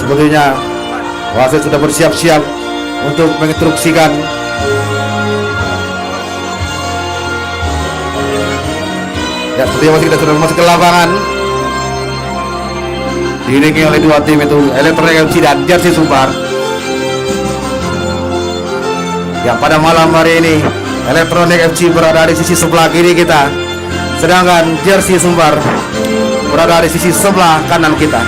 Sepertinya wasit sudah bersiap-siap untuk menginstruksikan. Ya, sepertinya wasit kita sudah masuk ke lapangan. Diiringi oleh dua tim itu, Elektronik FC dan Jersey Sumbar. Ya, pada malam hari ini Elektronik FC berada di sisi sebelah kiri kita, sedangkan Jersey Sumbar berada di sisi sebelah kanan kita.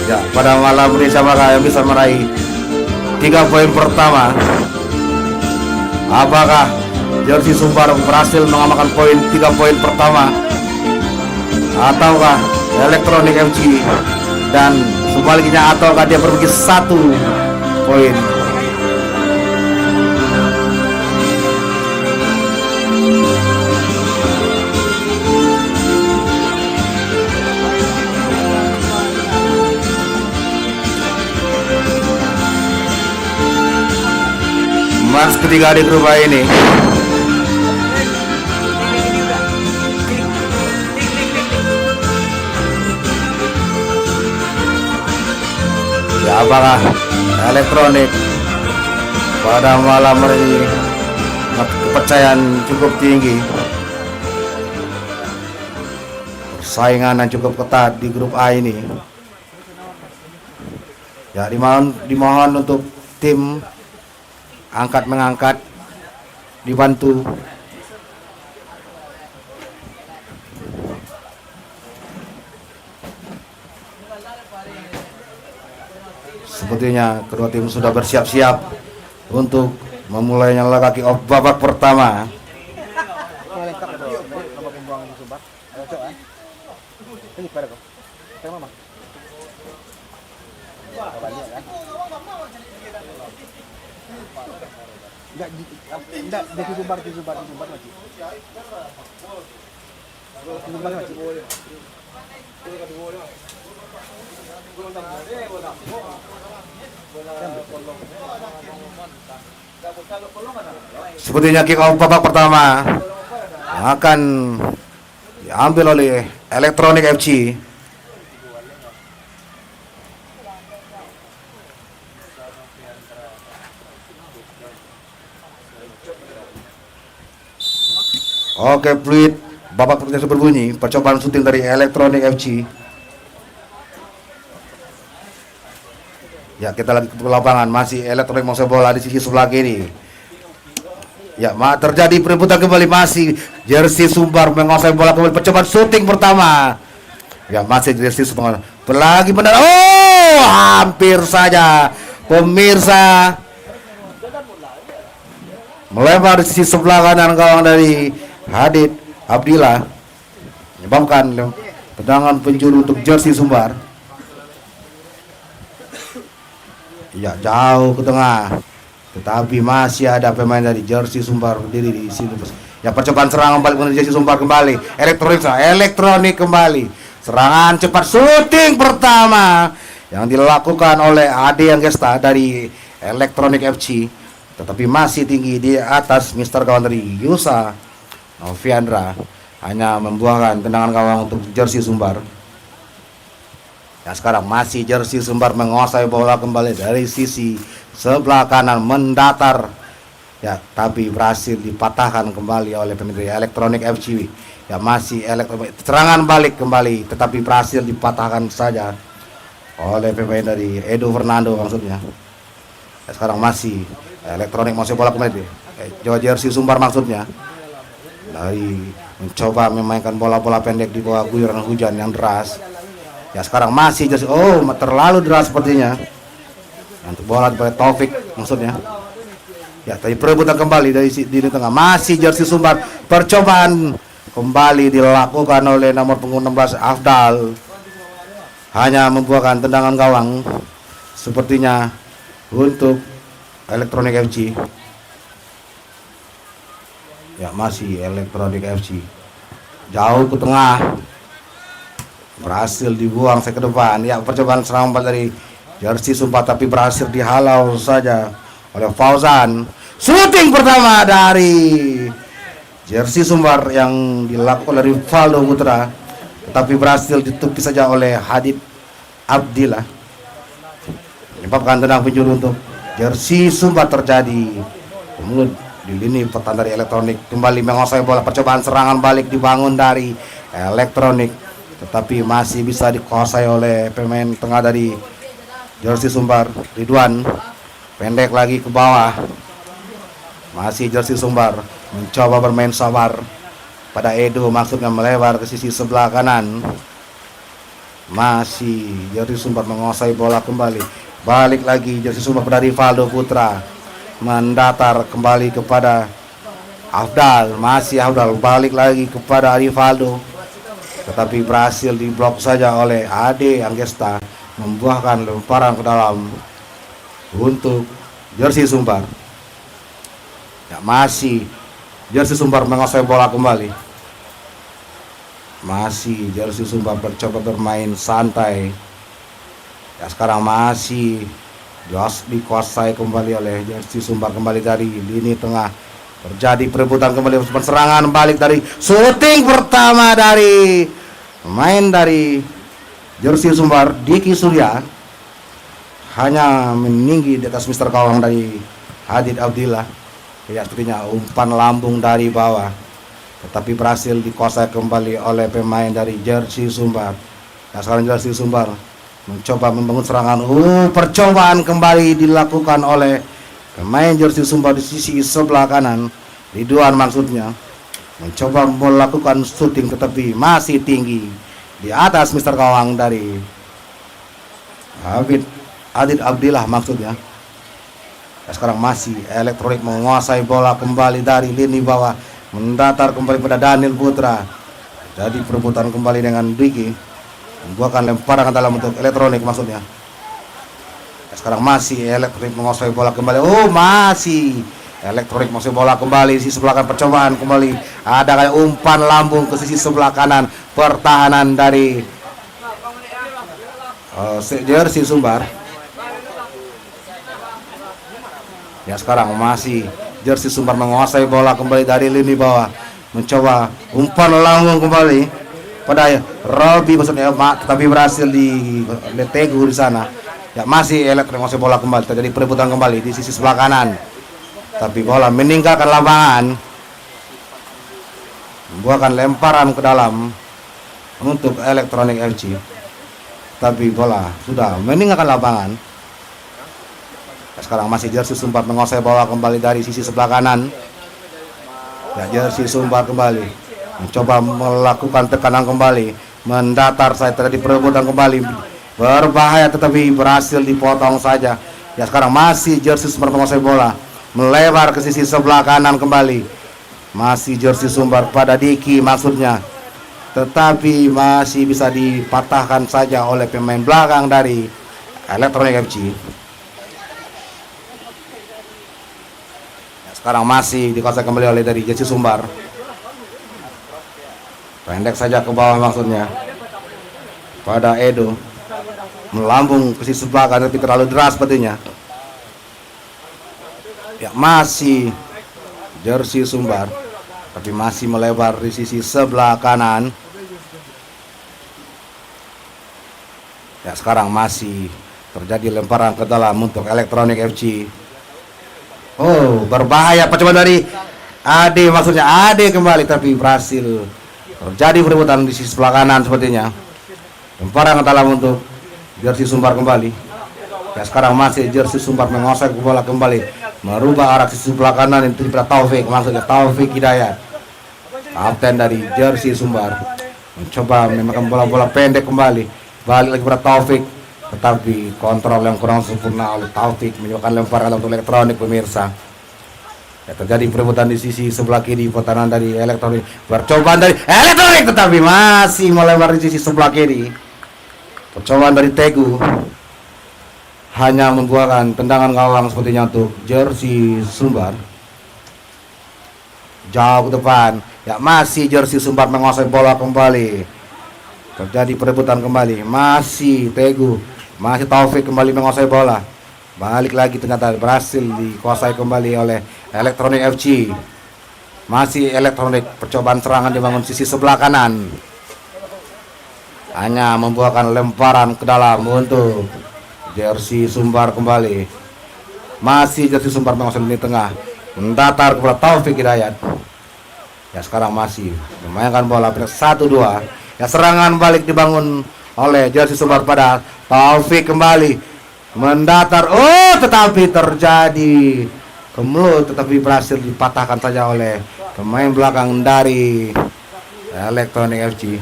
Ya, pada malam ini siapakah yang bisa meraih 3 poin pertama? Apakah Jersey Sumbar berhasil mengamankan 3 poin pertama, ataukah Elektronik FC dan sebaliknya, ataukah dia berbagi 1 poin? Match ketiga di grup A ini. Ya, apakah Elektronik pada malam hari ini kepercayaan cukup tinggi, persaingan yang cukup ketat di grup A ini. Ya, dimohon untuk tim angkat mengangkat, dibantu. Sepertinya kedua tim sudah bersiap-siap untuk memulainya laga kick off babak pertama. Enggak, di Sumbar Maci. Sepertinya kick off babak pertama akan diambil oleh Elektronik FC. Oke, fluid babak pertama berbunyi, percobaan syuting dari Elektronik FC. Ya, kita lagi ke lapangan, masih Elektronik menguasai bola di sisi sebelah kiri. Ya, terjadi perebutan kembali, masih Jersey Sumbar menguasai bola kembali, percobaan syuting pertama. Ya, masih Jersey Sumbar lagi benar. Oh, hampir saja pemirsa melebar di sisi sebelah kanan gawang dari Hadid Abdillah, menyebabkan tendangan penjuru untuk Jersey Sumbar. Ya, jauh ke tengah, tetapi masih ada pemain dari Jersey Sumbar berdiri di sini. Ya, percobaan serangan balik dari Jersey Sumbar kembali. Elektronik kembali. Serangan cepat syuting pertama yang dilakukan oleh Ade Anggesta dari Elektronik FC, tetapi masih tinggi di atas Mister kawan dari Yusa Noviandra, hanya membuahkan tendangan gawang untuk Jersey Sumbar. Ya, sekarang masih Jersey Sumbar menguasai bola kembali dari sisi sebelah kanan mendatar. Ya, tapi berhasil dipatahkan kembali oleh pemain dari Elektronik FC. Ya, masih serangan balik kembali, tetapi berhasil dipatahkan saja oleh pemain dari Edo Fernando maksudnya. Ya, sekarang masih Elektronik masih bola kembali. Jersey Sumbar maksudnya, dari mencoba memainkan bola-bola pendek di bawah guyuran hujan yang deras. Ya, sekarang masih Jersey, terlalu deras sepertinya. Untuk bola di Taufik maksudnya. Ya, tadi perebutan kembali dari di tengah, masih Jersey Sumbar. Percobaan kembali dilakukan oleh nomor punggung 16 Afdal, hanya membuahkan tendangan gawang sepertinya untuk Elektronik FC. Ya, masih Elektronik FC jauh ke tengah, berhasil dibuang ke depan. Ya, percobaan serangan dari Jersey Sumbar tapi berhasil dihalau saja oleh Fauzan. Shooting pertama dari Jersey Sumbar yang dilakukan dari Valdo Putra, tetapi berhasil ditepis saja oleh Hadid Abdillah. Menyebabkan tendangan penjuru untuk jersey Sumbar terjadi. Kemudian di lini pertahanan dari Elektronik kembali menguasai bola, percobaan serangan balik dibangun dari Elektronik, tetapi masih bisa dikuasai oleh pemain tengah dari jersey Sumbar, Ridwan. Pendek lagi ke bawah, masih jersey Sumbar mencoba bermain sabar pada Edo, maksudnya melebar ke sisi sebelah kanan. Masih jersey Sumbar menguasai bola kembali, balik lagi jersey Sumbar pada Rivaldo Putra, mendatar kembali kepada Afdal, masih Afdal balik lagi kepada Rivaldo, tetapi berhasil diblok saja oleh Ade Anggesta, membuahkan lemparan ke dalam untuk jersey Sumbar. Ya, masih jersey Sumbar menguasai bola kembali. Masih jersey Sumbar mencoba bermain santai. Ya, sekarang masih dikuasai kembali oleh jersey Sumbar kembali dari lini tengah. Terjadi perebutan kembali, serangan balik dari shooting pertama dari pemain dari jersey Sumbar, Diki Surya, hanya meninggi di atas Mister Kawang dari Hadid Abdillah. Ya, sepertinya umpan lambung dari bawah, tetapi berhasil dikuasai kembali oleh pemain dari jersey Sumbar. Nah, sekarang jersey Sumbar mencoba membangun serangan. Percobaan kembali dilakukan oleh pemain jersey Sumbar di sisi sebelah kanan, Ridwan maksudnya, mencoba melakukan shooting tetapi masih tinggi di atas Mister Kawang dari Hadid Abdillah maksudnya. Nah, sekarang masih Elektronik menguasai bola kembali dari lini bawah, mendatar kembali pada Daniel Putra. Jadi perebutan kembali dengan Diki, membuahkan lemparan ke dalam untuk Elektronik maksudnya. Nah, sekarang masih Elektronik menguasai bola kembali. Masih Elektronik menguasai bola kembali sisi sebelah kanan, percobaan kembali. Ada kayak umpan lambung ke sisi sebelah kanan pertahanan dari jersey Sumbar. Ya, sekarang masih jersey Sumbar menguasai bola kembali dari lini bawah, mencoba umpan lambung kembali pada Robi maksudnya, tetapi berhasil di Tegu di sana. Ya, masih Elektronik menguasai bola kembali, terjadi perebutan kembali di sisi sebelah kanan, tapi bola meninggalkan lapangan, membuahkan lemparan ke dalam untuk Elektronik FC, tapi bola sudah meninggalkan lapangan. Sekarang masih jersey Sumbar menguasai bola kembali dari sisi sebelah kanan. Ya, jersey Sumbar kembali mencoba melakukan tekanan kembali, mendatar saya terjadi perebutan kembali, berbahaya tetapi berhasil dipotong saja. Ya, sekarang masih jersey Sumbar menguasai bola, melebar ke sisi sebelah kanan kembali. Masih jersey Sumbar pada Diki maksudnya, tetapi masih bisa dipatahkan saja oleh pemain belakang dari Elektronik FC. Sekarang masih dikuasai kembali oleh dari jersey Sumbar, pendek saja ke bawah maksudnya pada Edo, melambung ke sisi sebelah kanan tapi terlalu deras sepertinya. Ya, masih jersey Sumbar tapi masih melebar di sisi sebelah kanan. Ya, sekarang masih terjadi lemparan ke dalam untuk Elektronik FC. Berbahaya percobaan dari Ade maksudnya, Ade kembali tapi berhasil terjadi perebutan di sisi sebelah kanan sepertinya. Lemparan ke dalam untuk jersey Sumbar kembali. Ya, sekarang masih jersey Sumbar menguasai bola kembali, merubah arah sisi sebelah kanan itu pada Taufik, maksudnya Taufik Hidayat, kapten dari jersey Sumbar, mencoba memakan bola-bola pendek kembali, balik lagi pada Taufik, tetapi kontrol yang kurang sempurna oleh Taufik, menyebabkan lemparan untuk Elektronik pemirsa. Ya, terjadi perebutan di sisi sebelah kiri pertahanan dari Elektronik, percobaan dari Elektronik tetapi masih melebar di sisi sebelah kiri. Percobaan dari Tegu hanya membuahkan tendangan gawang sepertinya untuk jersey Sumbar, jauh ke depan. Ya, masih jersey Sumbar menguasai bola kembali, terjadi perebutan kembali, masih Tegu, masih Taufik kembali menguasai bola, balik lagi ternyata berhasil dikuasai kembali oleh Elektronik FC. Masih Elektronik, percobaan serangan dibangun sisi sebelah kanan. hanya membuahkan lemparan ke dalam untuk jersey Sumbar kembali. Masih jersey Sumbar menguasai lini tengah, mendatar kepada Taufik Hidayat. Ya sekarang masih memainkan bola 1-2. Ya serangan balik dibangun oleh jersey Sumbar pada Taufik kembali mendatar. Oh, tetapi terjadi kemelut, tetapi berhasil dipatahkan saja oleh pemain belakang dari Elektronik FC.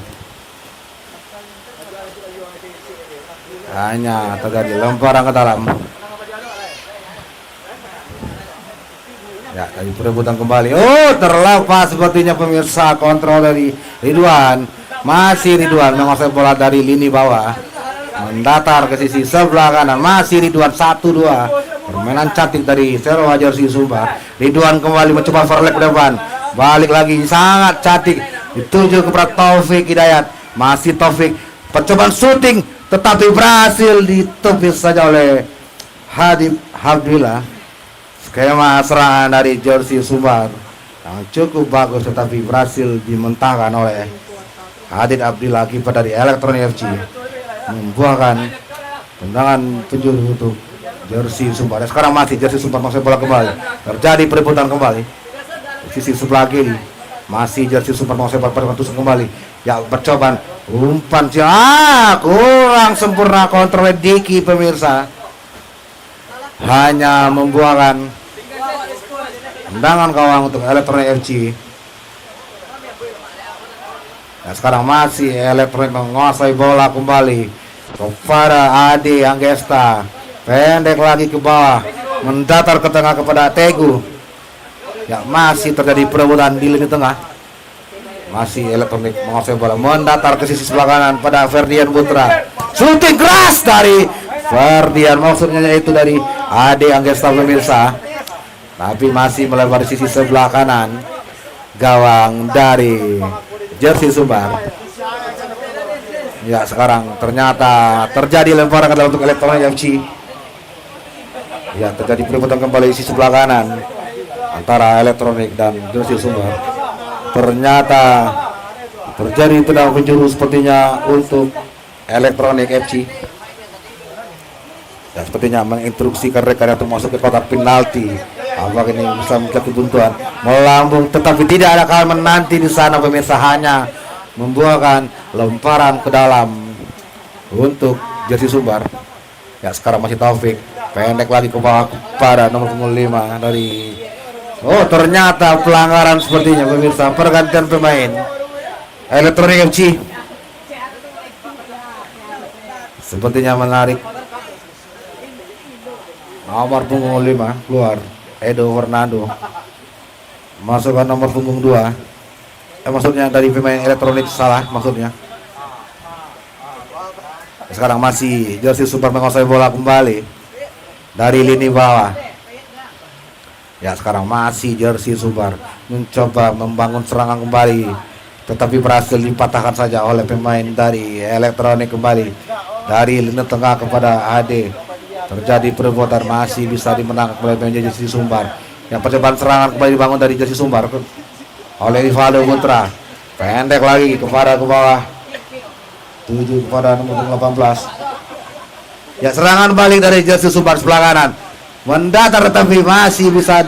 Hanya terjadi lemparan ke dalam. Ya, dari perebutan kembali. Oh, terlepas sepertinya pemirsa, kontrol dari Ridwan. Masih Ridwan menguasai bola dari lini bawah. Mendatar ke sisi sebelah kanan. Masih Ridwan 1-2. Permainan cantik dari Serwa jersey Sumbar. Ridwan kembali mencoba overlap ke depan. Balik lagi sangat cantik. Dituju kepada Taufik Hidayat. Masih Taufik. Percobaan syuting tetapi berhasil ditepis saja oleh Hadib Abdillah. Skema serangan dari jersey Sumbar yang cukup bagus tetapi berhasil dimentahkan oleh Hadid Abdillah, kiper dari Elektronik FC, membuahkan tendangan penjuru untuk jersey Sumbar. Dan sekarang masih jersey Sumbar masih bola kembali. Terjadi perebutan kembali di sisi sebelah kiri. Masih jersey Sumbar masih bola kembali. Ya, percobaan umpan kurang sempurna kontrol Diki pemirsa. Hanya membuahkan tendangan gawang untuk Elektronik FC. Nah, sekarang masih Elektronik menguasai bola kembali kepada Ade Anggesta. Pendek lagi ke bawah, mendatar ke tengah kepada Tegu. Ya, masih terjadi perebutan di lini tengah. Masih Elektronik menguasai bola, mendatar ke sisi sebelah kanan pada Ferdian Putra. Shooting keras dari Ferdian, maksudnya itu dari Ade Anggesta pemirsa. Tapi masih melebar di sisi sebelah kanan gawang dari jersey Sumbar. Ya, sekarang ternyata terjadi lemparan ke dalam untuk Elektronik FC. Ya, terjadi perebutan kembali di sisi sebelah kanan antara Elektronik dan jersey Sumbar. Ternyata terjadi tendangan penjuru sepertinya untuk Elektronik FC. Dan sepertinya menginstruksikan rekan untuk masuk ke kotak penalti. Apakah ini bisa menjadi buntuan melambung, tetapi tidak ada kawan menanti di sana pemirsa, hanya membuahkan lemparan ke dalam untuk jersey Sumbar. Ya, sekarang masih Taufik, pendek lagi ke bawah pada nomor punggung 5 dari. Oh, ternyata pelanggaran sepertinya pemirsa, pergantian pemain Elektronik FC. Sepertinya menarik nomor punggung 5 keluar Edo Fernando, masukkan nomor punggung 2. Maksudnya dari pemain Elektronik salah maksudnya. Sekarang masih jersey Sumbar menguasai bola kembali dari lini bawah. Ya, sekarang masih jersey Sumbar mencoba membangun serangan kembali, tetapi berhasil dipatahkan saja oleh pemain dari Elektronik kembali dari lini tengah kepada Ade. Terjadi perebutan, masih bisa dimenangkan oleh pemain jersey Sumbar. Yang percobaan serangan kembali dibangun dari jersey Sumbar oleh Rivaldo Putra. Pendek lagi kepada ke bawah 7 kepada nomor 18. Ya, serangan balik dari jersey Sumbar sebelah kanan. Mendatar tetapi masih bisa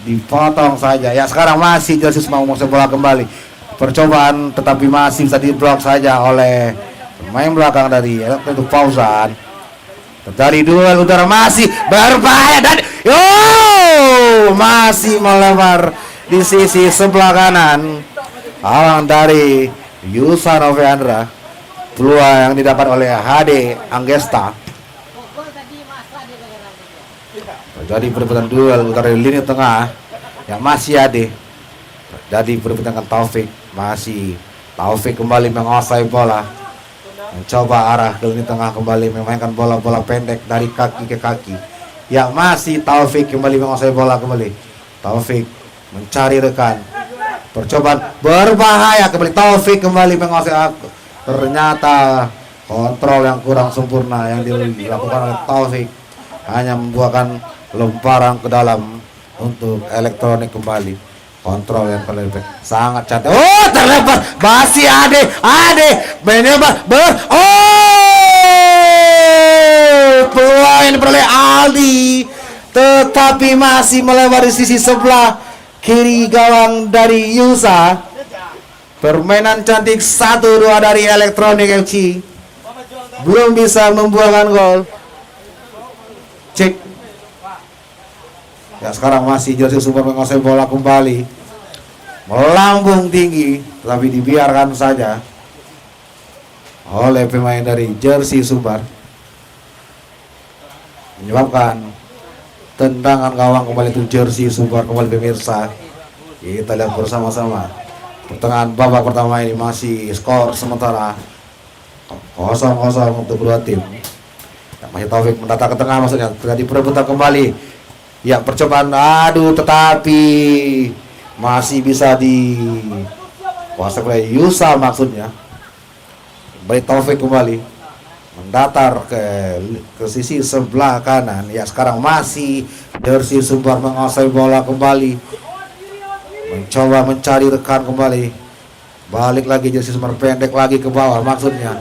dipotong saja. Ya, sekarang masih jersey Sumbar menguasai bola kembali. Percobaan tetapi masih bisa diblok saja oleh pemain belakang dari Elektronik Fauzan. Terjadi duel udara, masih berbahaya dan masih melebar di sisi sebelah kanan awang dari Yusa Noveandra. Peluang yang didapat oleh HD Anggesta. Terjadi perebutan duel utara lini tengah yang masih ada. Jadi perebutan Taufik, masih Taufik kembali menguasai bola, mencoba arah ke lini tengah kembali, memainkan bola-bola pendek dari kaki ke kaki. Ya, masih Taufik kembali menguasai bola kembali. Taufik mencari rekan, percobaan berbahaya kembali. Taufik kembali menguasai. Ternyata kontrol yang kurang sempurna yang dilakukan oleh Taufik hanya membuahkan lemparan ke dalam untuk Elektronik kembali. Kontrol yang paling sangat cantik. Oh, terlepas. Masih Ade menembak peluang yang diperoleh Aldi, tetapi masih melewati sisi sebelah kiri gawang dari Yusa. Permainan cantik 1-2 dari Electronic FC. Belum bisa membuahkan gol. Cek. Ya, sekarang masih Jersey Sumbar menguasai bola kembali. Melambung tinggi, tapi dibiarkan saja oleh pemain dari Jersey Sumbar. Menyebabkan tendangan gawang kembali itu Jersey Sumbar kembali pemirsa. Kita lihat bersama-sama. Pertengahan babak pertama ini masih skor sementara 0-0 untuk kedua tim. Ya, masih Taufik mendata ke tengah, maksudnya terjadi perebutan kembali. Ya, percobaan tetapi masih bisa kuasai oleh Yusa, maksudnya. Baik, Taufik kembali mendatar ke sisi sebelah kanan. Ya, sekarang masih Jersey Sumbar menguasai bola kembali. Mencoba mencari rekan kembali. Balik lagi Jersey Sumbar, pendek lagi ke bawah, maksudnya.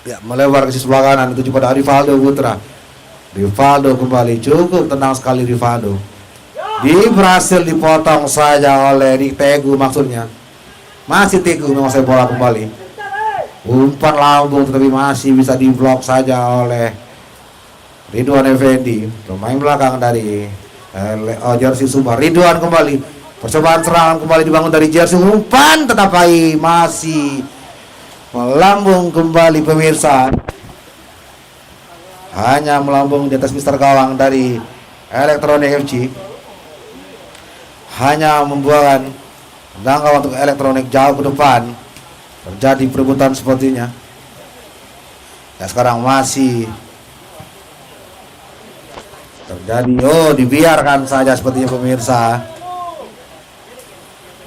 Ya, melebar ke sisi sebelah kanan, itu pada Rivaldo Putra. Rivaldo kembali, cukup tenang sekali Rivaldo. Berhasil dipotong saja oleh Tegu, maksudnya. Masih Tegu menguasai bola kembali. Umpan lambung tetapi masih bisa diblok saja oleh Ridwan Effendi, pemain belakang dari Jersey Sumbar. Ridwan kembali, percobaan serangan kembali dibangun dari Jersey. Umpan tetapi masih melambung kembali pemirsa. Hanya melambung di atas mister gawang dari Electronic FC. Hanya membuahkan tendangan untuk Electronic jauh ke depan. Terjadi perebutan sepertinya. Ya, sekarang masih terjadi. Dibiarkan saja sepertinya pemirsa.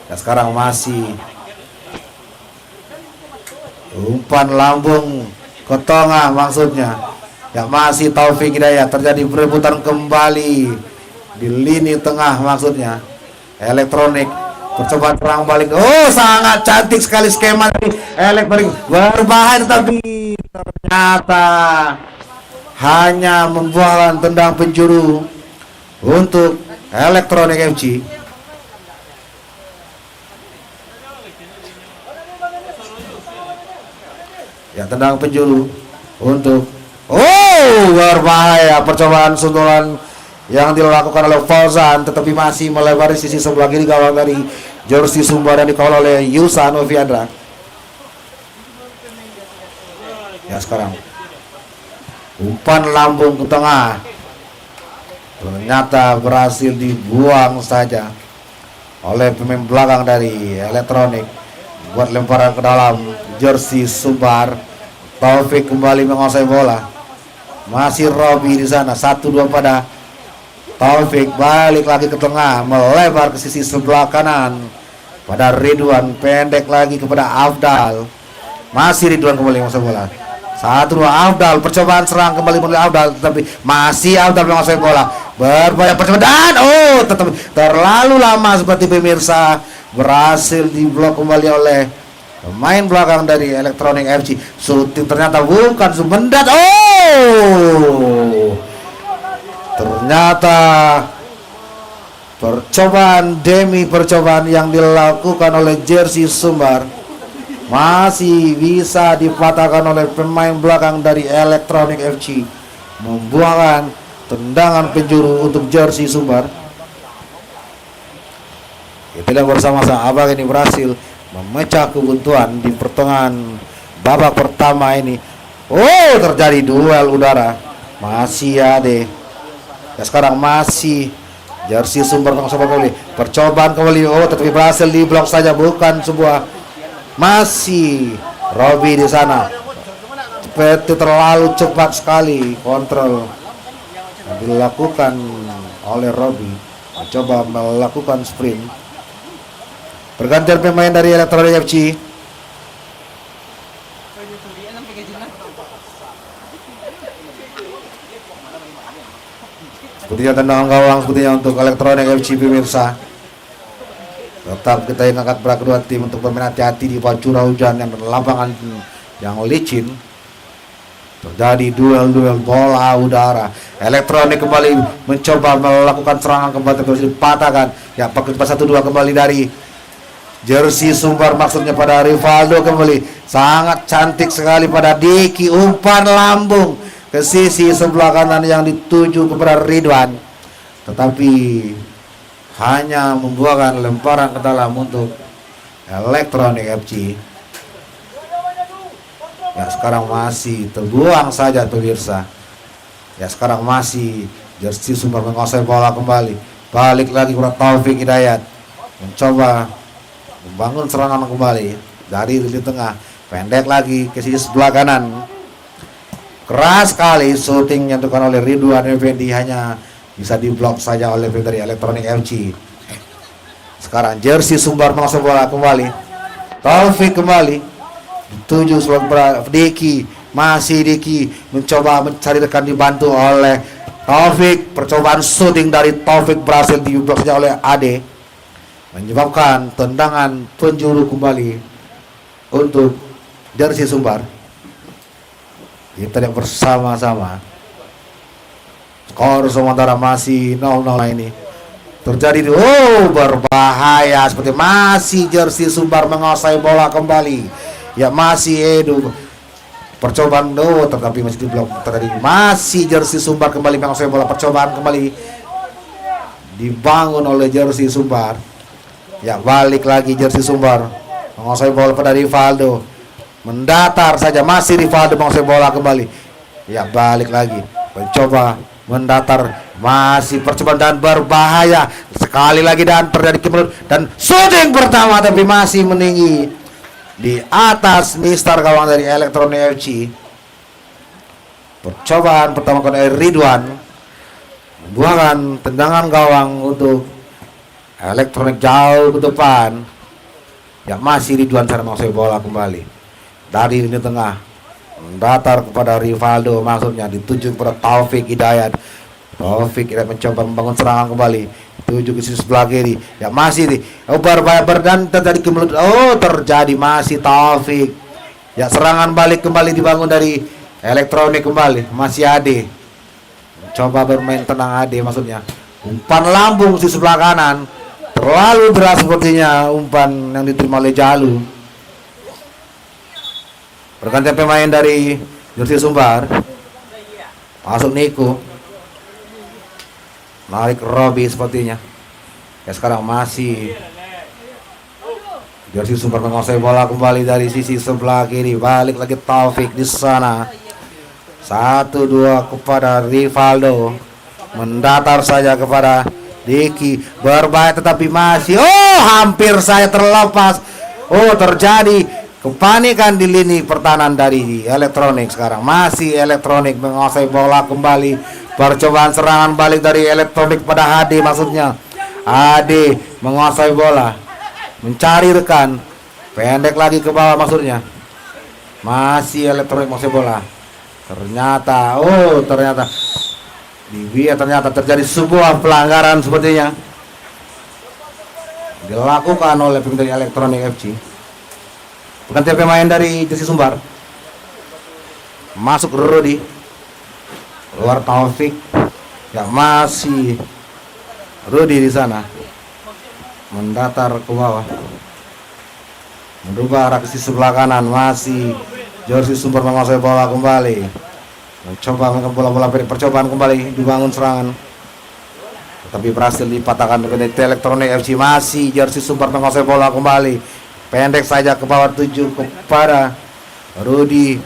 Ya, sekarang masih umpan lambung ke tengah, maksudnya. Ya, masih Taufik Hidayat. Terjadi perebutan kembali di lini tengah, maksudnya. Elektronik percobaan serang balik. Sangat cantik sekali skema dari Elektronik. Berbahaya tapi ternyata hanya membuahkan tendang penjuru untuk Electronic FC. Ya, tendang penjuru untuk berbahaya. Percobaan sundulan yang dilakukan oleh Fauzan, tetapi masih melewati sisi sebelah kiri gawang dari Jersey Sumbar dan dikawal oleh Yusa Noviandra. Ya, sekarang umpan lambung ke tengah ternyata berhasil dibuang saja oleh pemain belakang dari Elektronik. Buat lemparan ke dalam Jersey Sumbar. Taufik kembali menguasai bola. Masih Robi di sana. 1-2 pada Taufik, balik lagi ke tengah, melebar ke sisi sebelah kanan pada Ridwan, pendek lagi kepada Afdal. Masih Ridwan kembali menguasai bola. 1-2 Afdal, percobaan serang kembali oleh Afdal, tapi masih Afdal menguasai bola. Berbahaya percobaan, tetap terlalu lama seperti pemirsa. Berhasil diblok kembali oleh pemain belakang dari Electronic FC. Shooting ternyata bukan Sumendat. Ternyata percobaan demi percobaan yang dilakukan oleh Jersey Sumbar masih bisa dipatahkan oleh pemain belakang dari Electronic FC, membuahkan tendangan penjuru untuk Jersey Sumbar. Kita lihat bersama-sama apakah ini berhasil memecah kebuntuan di pertengahan babak pertama ini. Terjadi duel udara. Masih ada. Ya, sekarang masih Jersey Sumbar kembali. Percobaan kembali. Tetapi berhasil diblok saja, bukan sebuah. Masih Robi di sana. Seperti terlalu cepat sekali kontrol yang dilakukan oleh Robi. Mencoba melakukan sprint. Pergantian pemain dari Electronic FC. Sepertinya tendangan gawang sepertinya untuk Elektronik FC pemirsa. Tetap kita angkat berat kedua tim untuk bermain hati-hati di bawah curah hujan yang lapangan yang licin. Terjadi duel bola udara. Elektronik kembali mencoba melakukan serangan kembali terus dipatahkan. Ya, pakai 1-2 kembali dari jersey Sumbar, maksudnya pada Rivaldo kembali. Sangat cantik sekali pada Diki, umpan lambung ke sisi sebelah kanan yang dituju kepada Ridwan. Tetapi hanya membuahkan lemparan ke dalam untuk Elektronik FC. Ya, sekarang masih terbuang saja pemirsa. Ya, sekarang masih jersey Sumbar menguasai bola kembali. Balik lagi kepada Taufik Hidayat, mencoba membangun serangan kembali dari lini tengah, pendek lagi ke sisi sebelah kanan. Keras sekali syuting yang dilakukan oleh Ridwan Effendi, hanya bisa diblok saja oleh dari Elektronik FC. Sekarang jersey Sumbar menguasai bola kembali. Taufik kembali dituju sebelah Diki, masih Diki mencoba mencari rekan, dibantu oleh Taufik. Percobaan syuting dari Taufik berhasil diblok saja oleh Ade, menyebabkan tendangan penjuru kembali untuk jersey Sumbar. Kita lihat bersama-sama skor sementara masih 0-0 ini. Terjadi berbahaya, seperti masih jersey Sumbar menguasai bola kembali. Ya, masih Edo percobaan tetapi masih diblok. Terjadi masih jersey Sumbar kembali menguasai bola. Percobaan kembali dibangun oleh jersey Sumbar. Ya, balik lagi jersey Sumbar menguasai bola pada Rivaldo. Mendatar saja, masih Rivaldo menguasai bola kembali. Ya, balik lagi mencoba mendatar, masih percobaan dan berbahaya sekali lagi, dan terjadi kemudian dan shooting pertama tapi masih meninggi di atas Mister gawang dari Elektronik FC. Percobaan pertama dari Ridwan membuahkan tendangan gawang untuk Elektronik jauh ke depan. Ya, masih Ridwan sana menguasai bola kembali dari lini tengah, mendatar kepada Rivaldo, maksudnya dituju kepada Taufik Hidayat. Taufik Hidayat mencoba membangun serangan kembali, tuju ke sisi sebelah kiri. Ya, masih dan terjadi kemelut. Terjadi masih Taufik. Ya, serangan balik kembali dibangun dari Elektronik kembali. Masih Ade mencoba bermain tenang. Ade maksudnya umpan lambung di sebelah kanan, terlalu deras sepertinya umpan yang diterima oleh Jalu. Pergantian pemain dari jersey Sumbar, masuk Niko, narik Robi sepertinya. Ya, sekarang masih jersey Sumbar menguasai bola kembali dari sisi sebelah kiri. Balik lagi Taufik di sana. 1-2 kepada Rivaldo, mendatar saja kepada Diki, berbahaya tetapi masih hampir saya terlepas. Terjadi kepanikan di lini pertahanan dari Elektronik. Sekarang masih Elektronik menguasai bola kembali. Percobaan serangan balik dari Elektronik pada Ade, maksudnya Ade menguasai bola, mencari rekan, pendek lagi ke bawah, maksudnya masih Elektronik menguasai bola. Ternyata ternyata terjadi sebuah pelanggaran sepertinya dilakukan oleh pemain dari Elektronik FC. Pergantian pemain dari jersey Sumbar, masuk Rudi, keluar Taufik. Ya, masih Rudi di sana, mendatar ke bawah, merubah arah ke sisi sebelah kanan. Masih jersey Sumbar menguasai bola kembali, mencoba melakukan bola-bola pendek. Percobaan kembali dibangun serangan, tetapi berhasil dipatahkan oleh Elektronik FC. Masih jersey Sumbar menguasai bola kembali, pendek saja ke bawah, tuju kepada Rudi.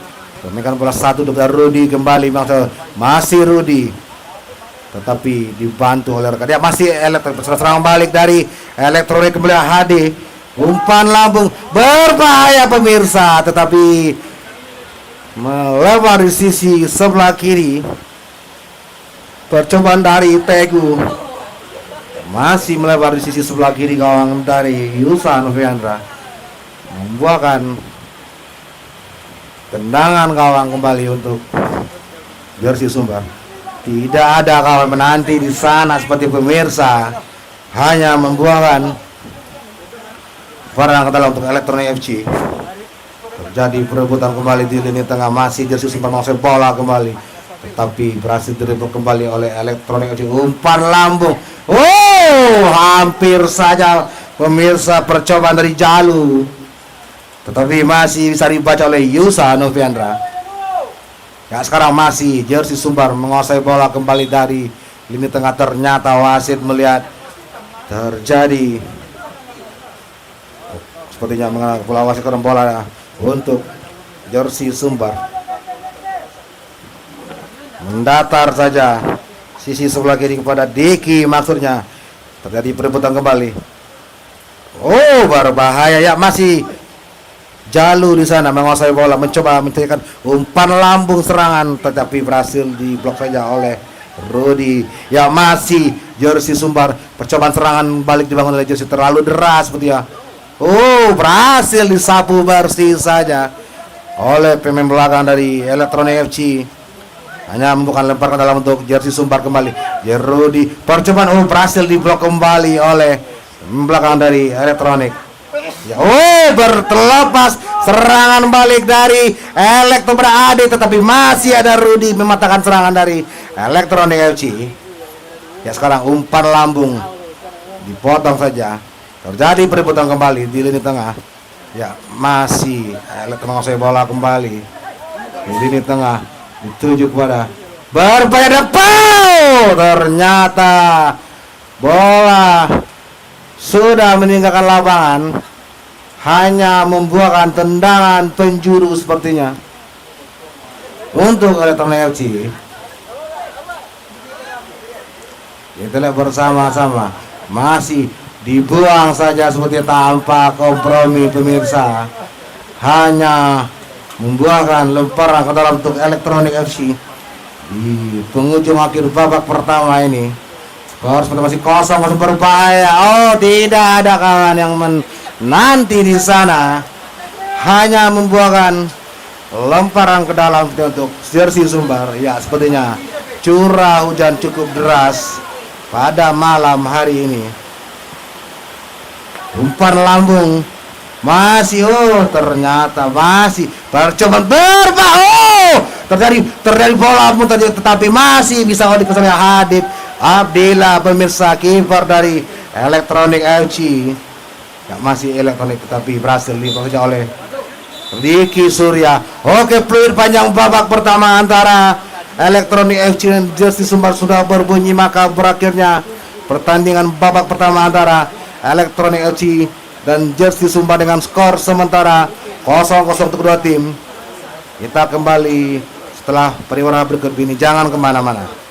Pemilikan bola 1 kepada Rudi kembali, masih Rudi, tetapi dibantu oleh rekan. Dia masih Elektronik. Serangan balik dari Elektronik kembali. HD, umpan lambung berbahaya pemirsa, tetapi melebar di sisi sebelah kiri. Percobaan dari Teguh, masih melebar di sisi sebelah kiri gawang dari Yusan Noviandra, membuahkan tendangan gawang kembali untuk jersey Sumbar. Tidak ada kawan menanti di sana seperti pemirsa, hanya membuangkan barang ke dalam untuk Elektronik FC. Terjadi perebutan kembali di lini tengah, masih jersey Sumbar menguasai bola kembali, tetapi berhasil direbut kembali oleh Elektronik FC. Umpan lambung, hampir saja pemirsa percobaan dari Jalu, tetapi masih bisa dibaca oleh Yusa Noviandra. Ya, sekarang masih jersey Sumbar menguasai bola kembali dari lini tengah. Ternyata wasit melihat terjadi sepertinya mengenai bola, wasit kurang bola untuk jersey Sumbar. Mendatar saja sisi sebelah kiri kepada Diki, maksudnya terjadi perebutan kembali. Berbahaya ya, masih Jalu di sana menguasai bola, mencoba mencarikan umpan lambung serangan, tetapi berhasil diblok saja oleh Rudy. Ya, masih jersey Sumbar, percobaan serangan balik dibangun oleh jersey terlalu deras seperti ya. Berhasil disapu bersih saja oleh pemain belakang dari Elektronik FC. Hanya bukan lempar ke dalam untuk jersey Sumbar kembali. Rudy, percobaan berhasil diblok kembali oleh belakang dari Elektronik. Ya, berterlepas serangan balik dari Elektro berade, tetapi masih ada Rudy mematahkan serangan dari Elektronik FC. Ya, sekarang umpan lambung dipotong saja. Terjadi perebutan kembali di lini tengah. Ya, masih Elektro menguasai bola kembali di lini tengah, dituju kepada berbahaya depan. Ternyata bola sudah meninggalkan lapangan, hanya membuahkan tendangan penjuru sepertinya untuk Elektronik FC. Kita lihat bersama-sama, masih dibuang saja seperti tanpa kompromi pemirsa, hanya membuahkan lemparan ke dalam untuk Elektronik FC di penghujung akhir babak pertama ini. Skor seperti masih kosong, masih berbahaya. Tidak ada kawan yang menanti di sana, hanya membuahkan lemparan ke dalam untuk jersey Sumbar. Ya, sepertinya curah hujan cukup deras pada malam hari ini. Umpan lambung masih, ternyata masih percobaan terjadi bola pun tetapi masih bisa dikesan Hadid Abdillah, pemirsa, kiper dari Elektronik FC. Ya, masih Elektronik tetapi berhasil diproses oleh Diki Surya. Fluid panjang babak pertama antara Elektronik FC dan jersey Sumbar sudah berbunyi, maka berakhirnya pertandingan babak pertama antara Elektronik FC dan jersey Sumbar dengan skor sementara 0-0 untuk kedua tim. Kita kembali setelah pariwara berikut ini, jangan kemana-mana.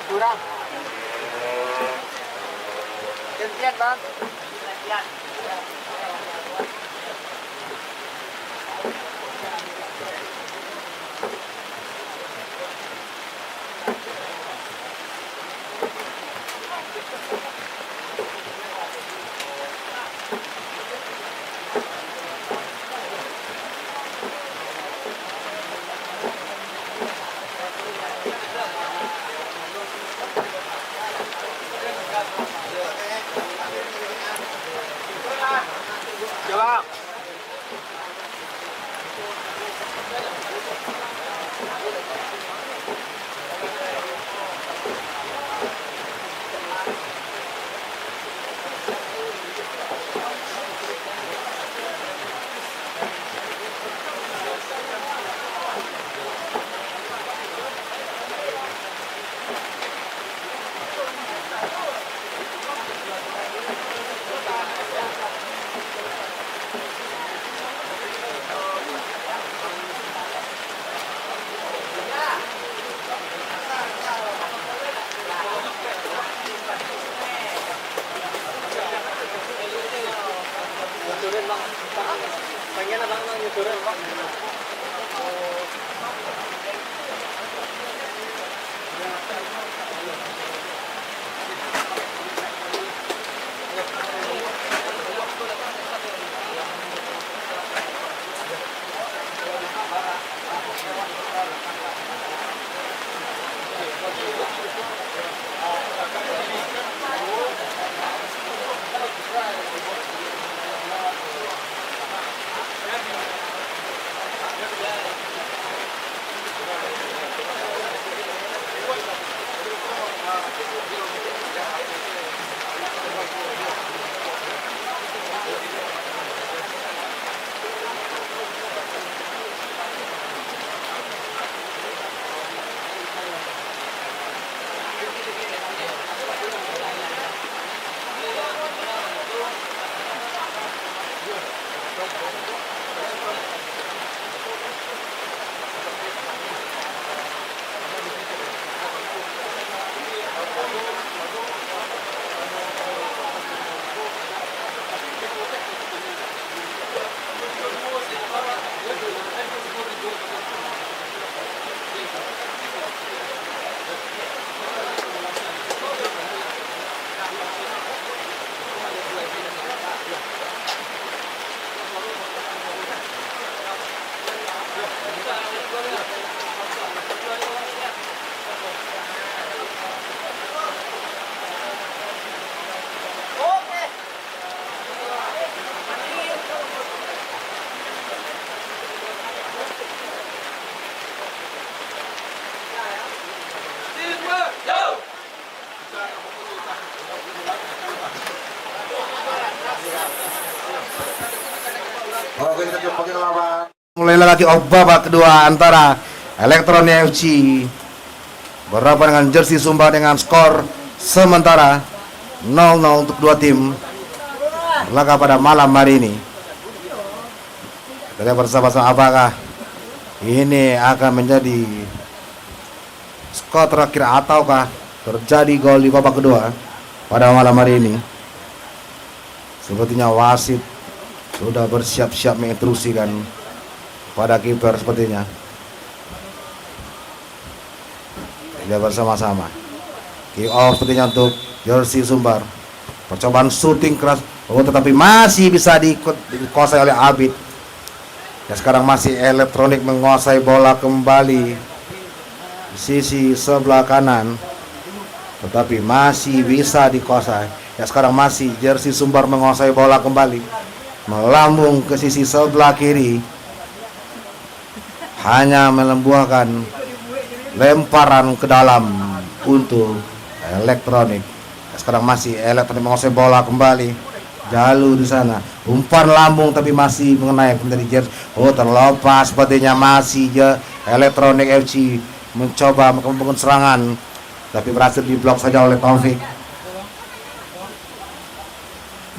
Kurang. Gantian, Bang. Coba. Pengen abang nang nyusurin bang. Oke, kita jumpa lagi lawan. Mulai lagi babak kedua antara Elektronik FC berhadapan dengan Jersey Sumbar dengan skor sementara 0-0 untuk dua tim berlaga pada malam hari ini. Kita lihat bersama-sama apakah ini akan menjadi skor terakhir ataukah terjadi gol di babak kedua pada malam hari ini. Sepertinya wasit sudah bersiap-siap menginstruksikan pada kiper sepertinya. Kita bersama-sama. Kick off sepertinya untuk Jersey Sumbar. Percobaan shooting keras, tetapi masih bisa dikuasai oleh Abid. Ya, sekarang masih Elektronik menguasai bola kembali di sisi sebelah kanan, tetapi masih bisa dikuasai. Ya, sekarang masih Jersey Sumbar menguasai bola kembali, melambung ke sisi sebelah kiri, hanya melembuhkan lemparan ke dalam untuk Elektronik. Sekarang masih Elektronik menguasai bola kembali, Jalu di sana, umpan lambung tapi masih mengenai dari Jersey. Terlepas sepertinya masih Elektronik FC mencoba membangun serangan, tapi berhasil diblok saja oleh Taufik.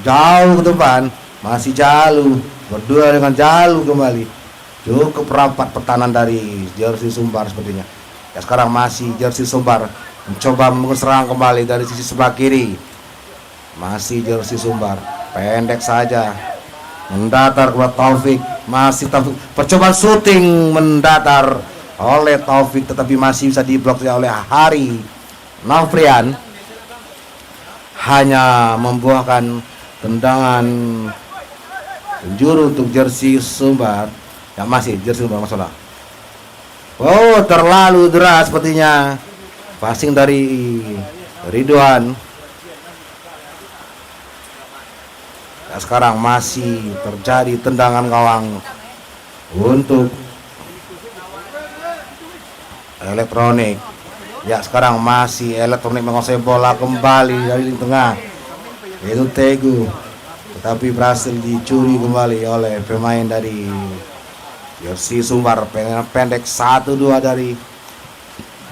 Jauh ke depan, masih Jalu berdua dengan Jalu kembali. Cukup rapat pertahanan dari Jersey Sumbar sepertinya. Ya, sekarang masih Jersey Sumbar mencoba mengerang kembali dari sisi sebelah kiri. Masih Jersey Sumbar pendek saja, mendatar kepada Taufik. Masih Taufik, percobaan shooting mendatar oleh Taufik, tetapi masih bisa diblok oleh Hari Nofrian. Hanya membuahkan tendangan penjuru untuk Jersey Sumbar. Ya, masih Jersey Sumbar masalah. Terlalu deras sepertinya passing dari Ridwan. Ya, sekarang masih terjadi tendangan gawang untuk Elektronik. Ya, sekarang masih Elektronik menguasai bola kembali dari lini tengah, yaitu Tegu, tetapi berhasil dicuri kembali oleh pemain dari Jersey Sumbar. Pendek 1-2 dari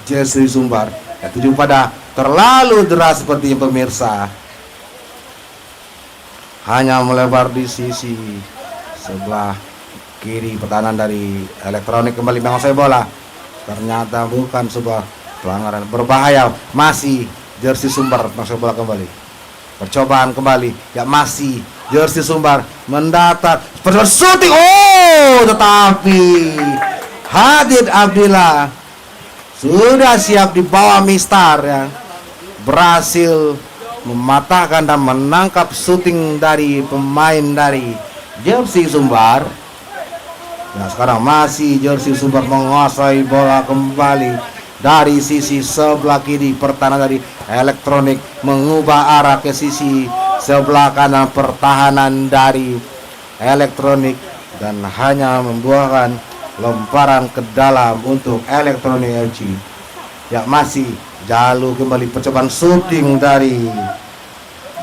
Jersey Sumbar. Ya, tujuh pada terlalu deras seperti pemirsa, hanya melebar di sisi sebelah kiri pertahanan dari Elektronik kembali menguasai bola. Ternyata bukan sebuah pelanggaran berbahaya. Masih Jersey Sumbar menguasai bola kembali. Percobaan kembali, ya masih jersey Sumbar mendatar percobaan syuting. Oh, tetapi Hadid Abdillah sudah siap di bawah Mistar ya, berhasil mematahkan dan menangkap syuting dari pemain dari jersey Sumbar. Nah, sekarang masih jersey Sumbar menguasai bola kembali dari sisi sebelah kiri. Pertahanan dari Elektronik mengubah arah ke sisi sebelah kanan pertahanan dari Elektronik dan hanya membuahkan lemparan ke dalam untuk Elektronik FC. Ya, masih Jalu kembali percobaan syuting dari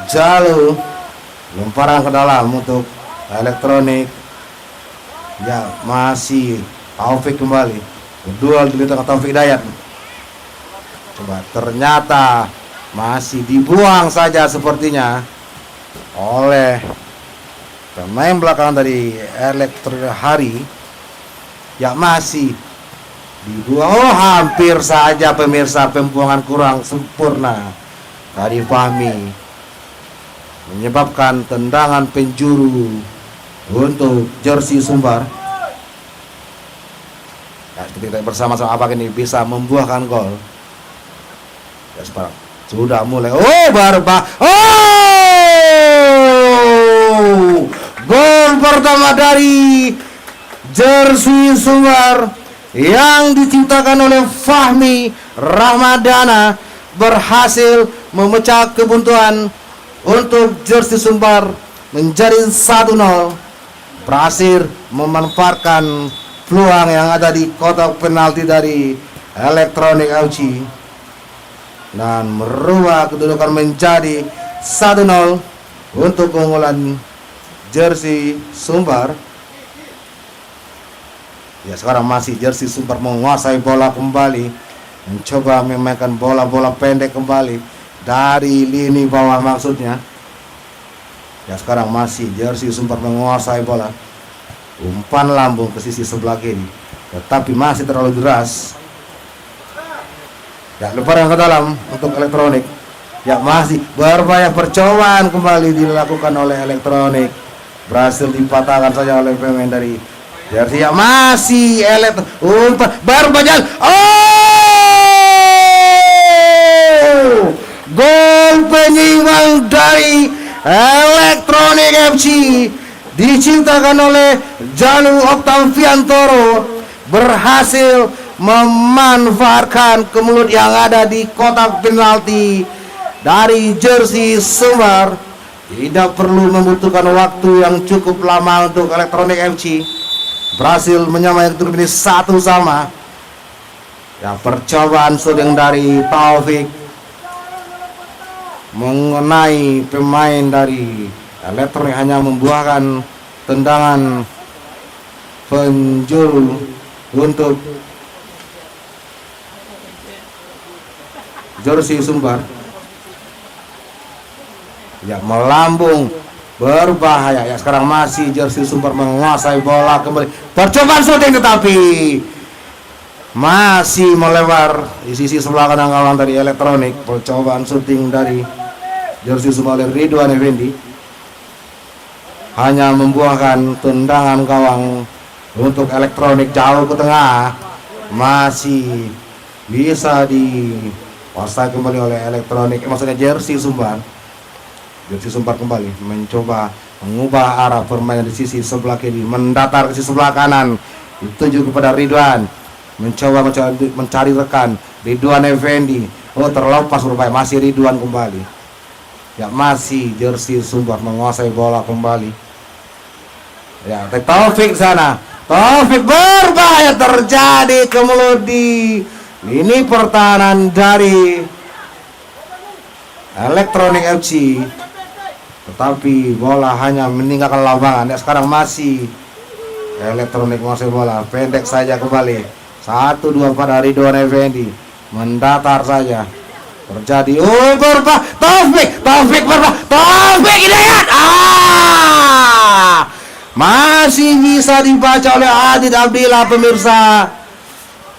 Jalu, lemparan ke dalam untuk Elektronik. Ya, masih Taufik kembali berduel di tengah Taufik Hidayat. Coba, ternyata masih dibuang saja sepertinya oleh pemain belakang dari Elektronik Hari. Ya, masih dibuang. Oh, hampir saja pemirsa, pembuangan kurang sempurna dari Fahmi menyebabkan tendangan penjuru untuk jersey Sumbar. Ya, kita bersama-sama apakah ini bisa membuahkan gol. Ya, sekarang sudah mulai. Oh, gol pertama dari jersey Sumbar yang diciptakan oleh Fahmi Ramadana berhasil memecah kebuntuan untuk jersey Sumbar menjadi 1-0. Berhasil memanfaatkan peluang yang ada di kotak penalti dari Elektronik FC dan merubah kedudukan menjadi 1-0 untuk keunggulan jersey Sumbar. Ya, sekarang masih jersey Sumbar menguasai bola kembali, mencoba memainkan bola-bola pendek kembali dari lini bawah maksudnya. Ya, sekarang masih jersey Sumbar menguasai bola, umpan lambung ke sisi sebelah kiri, tetapi masih terlalu deras. Ya, lemparan ke dalam untuk Elektronik. Ya, masih berbahaya, percobaan kembali dilakukan oleh Elektronik, berhasil dipatahkan saja oleh pemain dari jersey. Ya, masih umpan berbahaya. Oh, gol penyimbang dari Elektronik FC diciptakan oleh Jalu Oktaviantoro, berhasil memanfaatkan kemelut yang ada di kotak penalti dari jersey Sumbar. Tidak perlu membutuhkan waktu yang cukup lama untuk Elektronik FC, berhasil menyamakan grup ini 1-1. Ya, percobaan syuting dari Taufik mengenai pemain dari Elektronik hanya membuahkan tendangan penjuru untuk jersey Sumbar. Ya, melambung berbahaya. Ya, sekarang masih jersey Sumbar menguasai bola kembali. Percobaan syuting tetapi masih melebar di sisi sebelah kanan gawang dari Elektronik. Percobaan syuting dari jersey Sumbar oleh Ridwan Effendi hanya membuahkan tendangan gawang untuk Elektronik jauh ke tengah. Masih bisa dikuasai kembali oleh Elektronik, maksudnya jersey Sumbar. Jersey Sumbar kembali mencoba mengubah arah permainan di sisi sebelah kiri, mendatar ke sisi sebelah kanan, dituju kepada Ridwan, mencoba mencari rekan Ridwan Effendi. Oh, terlepas rupanya masih Ridwan kembali. Ya, masih jersey Sumbar menguasai bola kembali. Ya, Taufik sana, Taufik berbahaya, terjadi kemelut di ini pertahanan dari Elektronik FC, tetapi bola hanya meninggalkan lapangan. Ya, sekarang masih Elektronik menguasai bola, pendek saja kembali 1-2 pada Ridwan Effendi, mendatar saja terjadi. Oh, Taufik Hidayat. Masih bisa dibaca oleh Hadid Abdillah pemirsa.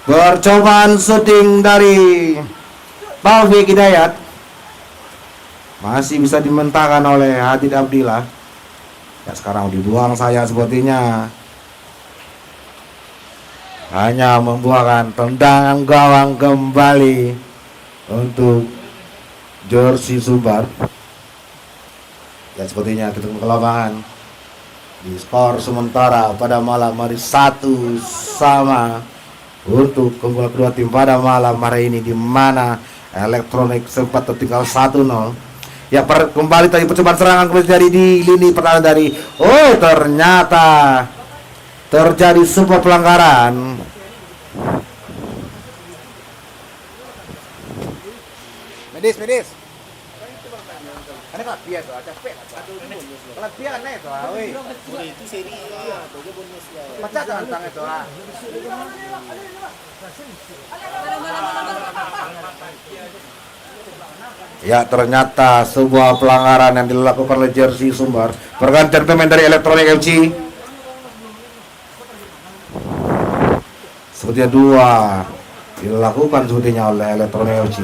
Percobaan syuting dari Taufik Hidayat masih bisa dimentahkan oleh Hadid Abdillah. Ya sekarang dibuang saja sepertinya. Hanya membuahkan tendangan gawang kembali untuk jersey Sumbar. Dan sepertinya kita ke lapangan. Di skor sementara pada malam hari 1-1 untuk keunggulan kedua tim pada malam hari ini, di mana Elektronik sempat tertinggal 1-0. Ya kembali tadi percobaan serangan terjadi di lini pertahanan dari ternyata terjadi sebuah pelanggaran. Medis. Ini kan biasa capek. Latihan itu, woi. Itu seri atau dia bonus ya. Pecah tantang itu lah. Ya ternyata sebuah pelanggaran yang dilakukan oleh jersey Sumbar. Pergantian pemain dari Elektronik FC. Sepertinya dua dilakukan sepertinya oleh Elektronik FC.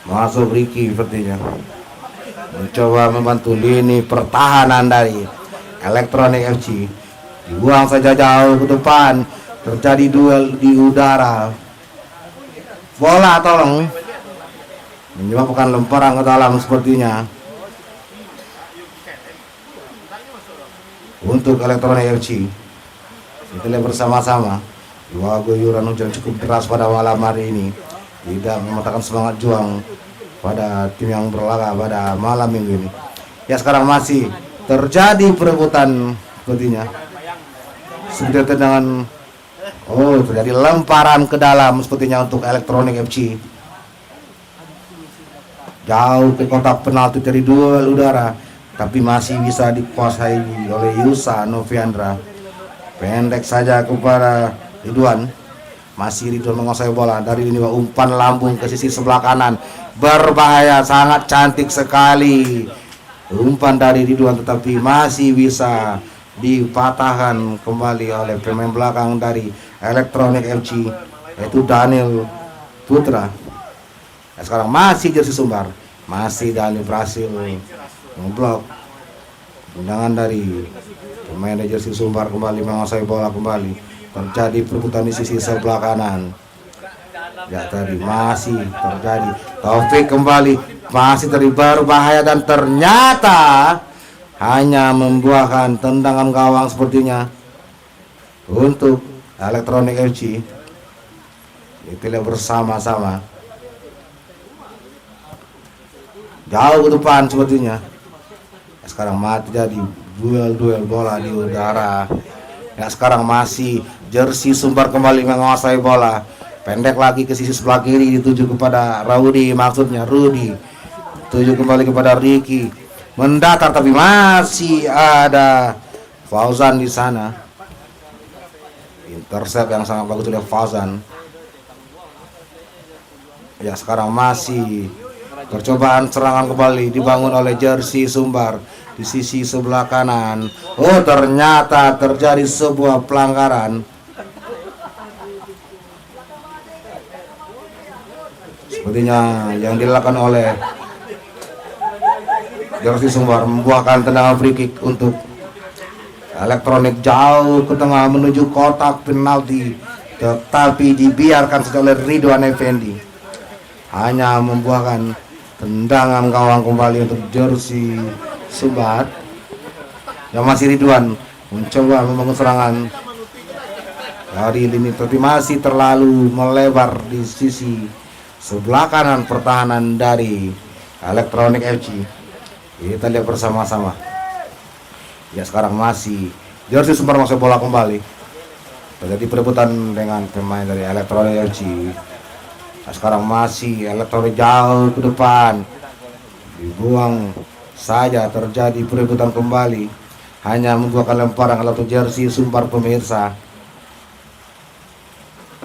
Masuk Ricky sepertinya mencoba membantu lini pertahanan dari Elektronik FC. Dibuang saja jauh ke depan. Terjadi duel di udara. Bola tolong menyebabkan lemparan ke dalam sepertinya untuk Elektronik FC. Kita lihat bersama-sama. Dua guyuran hujan cukup deras pada malam hari ini tidak mematahkan semangat juang pada tim yang berlaga pada malam minggu ini. Ya sekarang masih terjadi perebutan sepertinya. Seperti tendangan terjadi lemparan ke dalam sepertinya untuk Elektronik FC. Jauh ke kotak penalti dari duel udara, tapi masih bisa dikuasai oleh Yusa Noviandra. Pendek saja kepada Ridwan. Masih Ridwan menguasai bola dari ini, umpan lambung ke sisi sebelah kanan. Berbahaya, sangat cantik sekali umpan dari Ridwan, tetapi masih bisa dipatahkan kembali oleh pemain belakang dari Elektronik FC, yaitu Daniel Putra. Nah, sekarang masih jersey Sumbar, masih Daniel berhasil memblok tendangan dari pemain dari jersey Sumbar, kembali menguasai bola kembali. Terjadi perebutan di sisi sebelah kanan. Ya tadi masih terjadi Taufik kembali, masih terlibat berbahaya dan ternyata hanya membuahkan tendangan gawang sepertinya untuk Elektronik FC. Kita lihat bersama-sama. Jauh ke depan sepertinya. Sekarang mati jadi duel bola di udara. Ya sekarang masih jersey Sumbar kembali menguasai bola. Pendek lagi ke sisi sebelah kiri, dituju kepada Rudi, maksudnya Rudi. Tuju kembali kepada Ricky. Mendatar tapi masih ada Fauzan di sana. Intercept yang sangat bagus oleh Fauzan. Ya sekarang masih percobaan serangan kembali dibangun oleh jersey Sumbar di sisi sebelah kanan. Ternyata terjadi sebuah pelanggaran. Sepertinya yang dilakukan oleh jersey Sumbar membuahkan tendangan free kick untuk Elektronik jauh ke tengah menuju kotak penalti, tetapi dibiarkan saja oleh Ridwan Effendi. Hanya membuahkan tendangan gawang kembali untuk jersey Sumbar. Yang masih Ridwan mencoba membangun serangan dari lini, tapi masih terlalu melebar di sisi sebelah kanan pertahanan dari Elektronik FC. Kita lihat bersama-sama. Ya sekarang masih jersey Sumbar masuk bola kembali. Terjadi perebutan dengan pemain dari Elektronik FC. Nah, sekarang masih Elektronik jauh ke depan. Dibuang saja, terjadi perebutan kembali. Hanya membuahkan lemparan untuk jersey Sumbar pemirsa.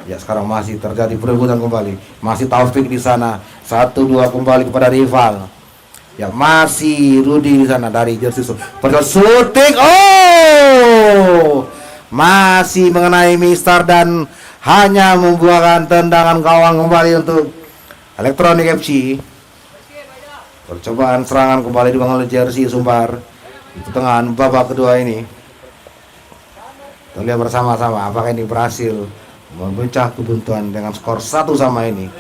Ya sekarang masih terjadi perebutan kembali. Masih Taufik di sana. 1-2 kembali kepada rival. Ya masih Rudi di sana dari jersey Sumbar. Shooting. Masih mengenai Mister dan hanya membuahkan tendangan gawang kembali untuk Elektronik FC. Percobaan serangan kembali dibangun oleh jersey Sumbar di pertengahan babak kedua ini. Kita lihat bersama-sama apakah ini berhasil memecah kebuntuan dengan skor 1 sama ini.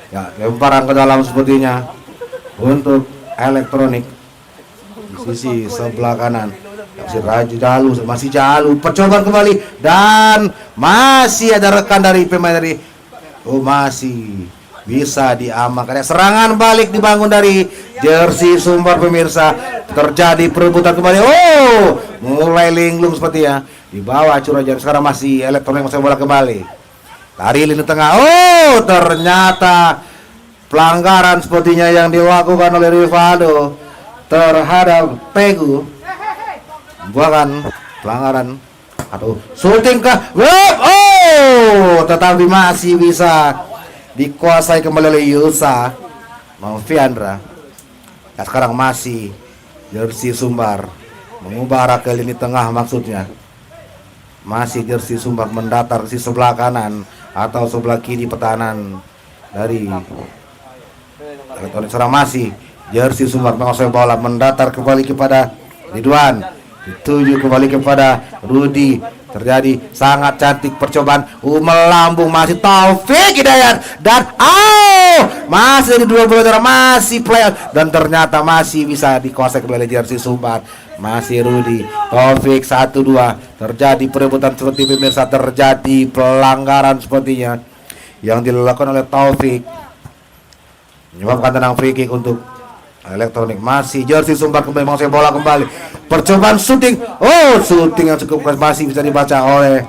Ya, lemparan ke dalam sepertinya untuk Elektronik di sisi sebelah kanan. Masih Jalu, percobaan kembali dan masih ada rekan dari pemain dari masih bisa diamankan. Serangan balik dibangun dari jersey Sumbar pemirsa. Terjadi perebutan kembali. Mulai linglung seperti ya. Di bawah Curajan. Sekarang masih Elektronik masih bola kembali. Dari lini tengah. Ternyata pelanggaran sepertinya yang dilakukan oleh Rivaldo terhadap Pegu. Bukan pelanggaran atau shooting kah? Tetapi masih bisa dikuasai kembali oleh Yusa Fiandra. Ya, sekarang masih jersey Sumbar mengubah arah ke lini tengah, maksudnya masih jersey Sumbar mendatar di sebelah kanan atau sebelah kiri pertahanan dari Elektronik. Sekarang masih jersey Sumbar menguasai bola, mendatar kembali kepada Ridwan, dituju kembali kepada Rudi. Terjadi sangat cantik percobaan melambung, masih Taufik Hidayat dan masih di dua bola, masih play dan ternyata masih bisa dikuasai kembali jersey Sumbar. Masih Rudi, Taufik 1-2. Terjadi perebutan seperti pemirsa, terjadi pelanggaran sepertinya yang dilakukan oleh Taufik, menyebabkan tenang free kick untuk Elektronik. Masih jersey Sumbar kembali menguasai bola kembali. Percobaan shooting. Shooting yang cukup keras masih bisa dibaca oleh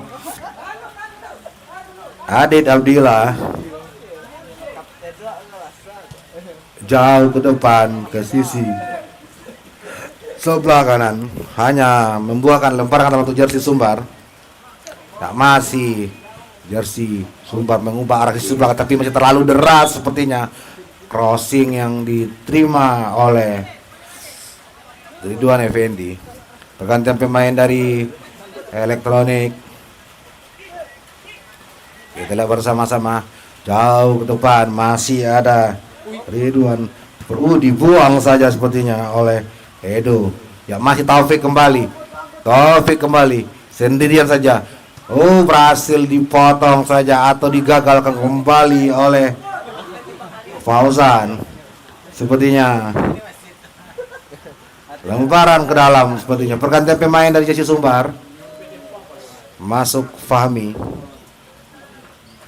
Adit Abdillah. Jauh ke depan ke sisi sebelah kanan, hanya membuahkan lemparan untuk jersey Sumbar. Masih jersey Sumbar mengubah arah ke sebelah, tapi masih terlalu deras sepertinya. Crossing yang diterima oleh Ridwan Effendi. Pergantian pemain dari Elektronik. Kita lihat bersama-sama jauh ke depan, masih ada Ridwan. Perlu dibuang saja sepertinya oleh Edo. Ya, masih Taufik kembali. Sendirian saja. Berhasil dipotong saja atau digagalkan kembali oleh Fauzan. Sepertinya lemparan ke dalam sepertinya. Pergantian pemain dari jersey Sumbar. Masuk Fahmi,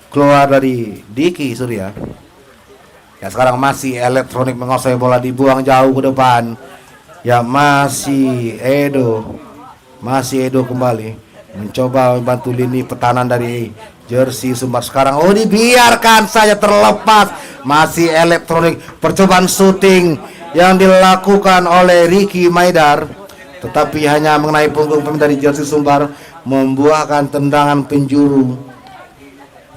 keluar dari Diki Surya. Ya, sekarang masih Elektronik menguasai bola, dibuang jauh ke depan. Ya, masih Edo kembali mencoba membantu lini pertahanan dari jersey Sumbar. Sekarang dibiarkan saja terlepas. Masih Elektronik, percobaan shooting yang dilakukan oleh Ricky Maidar, tetapi hanya mengenai punggung pemain dari jersey Sumbar, membuahkan tendangan penjuru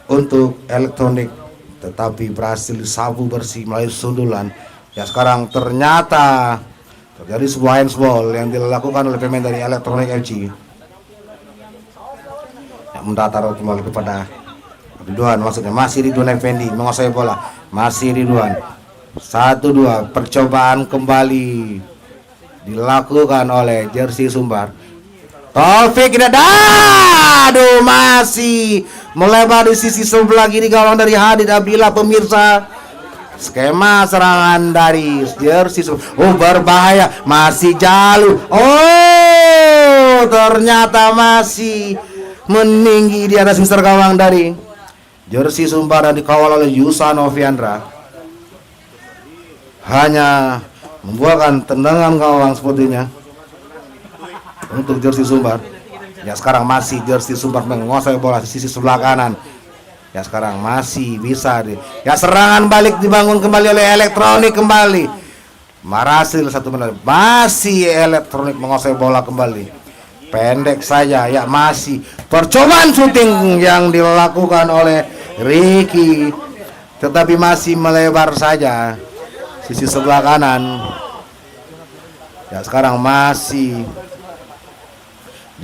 untuk Elektronik, tetapi berhasil disapu bersih melalui sundulan. Ya, sekarang ternyata terjadi sebuah handsball yang dilakukan oleh pemain dari Elektronik FC. Yang mendatar kembali kepada Ridwan, maksudnya masih Ridwan Effendi menguasai bola. Masih Ridwan 1-2. Percobaan kembali dilakukan oleh jersey Sumbar. Taufik masih melebar di sisi sebelah kiri gawang dari Adit Abdillah pemirsa. Skema serangan dari jersey Sumbar. Berbahaya. Masih Jalu. Ternyata masih meninggi di atas mister gawang dari jersey Sumbar dan dikawal oleh Yusa Noviandra. Hanya membuahkan tendangan gawang sepertinya untuk jersey Sumbar. Ya, sekarang masih jersey Sumbar menguasai bola di sisi sebelah kanan. Ya, sekarang masih bisa serangan balik dibangun kembali oleh Elektronik kembali. Marasil 1 menit. Masih Elektronik menguasai bola kembali. Pendek saja. Ya, masih percobaan shooting yang dilakukan oleh Ricky, tetapi masih melebar saja sisi sebelah kanan. Ya, sekarang masih